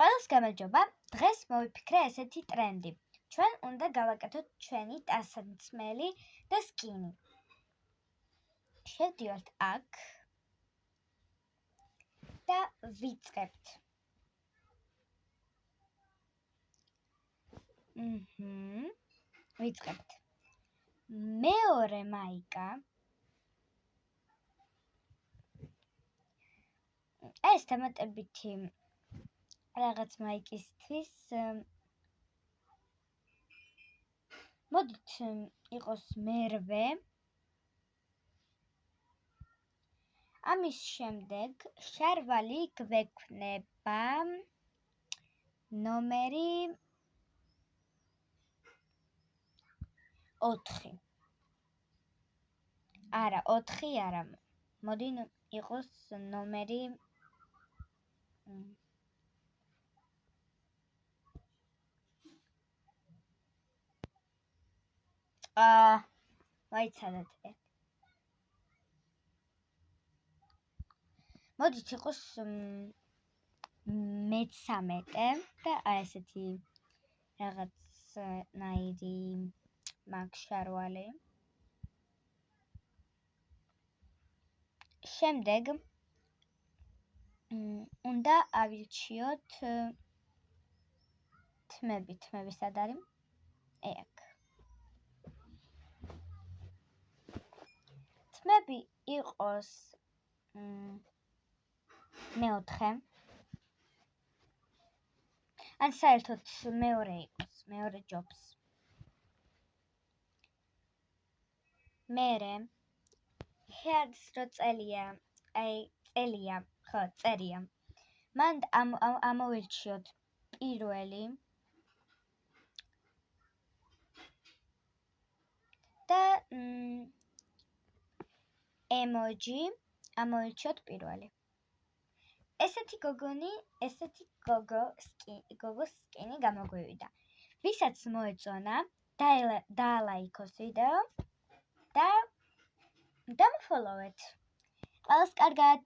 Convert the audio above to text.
ყველას გამარჯობა. დღეს მოვიფიქრე ესეთი ტრენდი. ჩვენ უნდა გავაკეთოთ ჩვენი ტანსაცმელი და სკინი. შევდივართ აქ და ვიწყებთ. ვიწყებთ. მეორე მაიკა. ეს დამატებითი რაღაც მაიკისთვის მოდით იყოს მერვე. ამის შემდეგ შარვალი გვექნება ნომერი 4. არა, 4 არა. მოდი იყოს ნომერი ვაიცადეთ. მოდით იყოს მე-13 და ესეთი რაღაცნაირი მაგშარვალი. შემდეგ უნდა ავირჩიოთ თმები სად არის? აქ. თმები იყოს მე-4. ან საერთოდ მეორე იყოს, მეორე ჯობს. მერე ჰერც რო წერია, მან ამოვირჩიოთ პირველი და ემოჯი ამოვირჩიოთ პირველი. ესეთი გოგოს სკინი გამოგვივიდა. ვისაც მოეწონა, დაალაიქოს ვიდეო და დამფოლოვეთ. ყველას კარგად!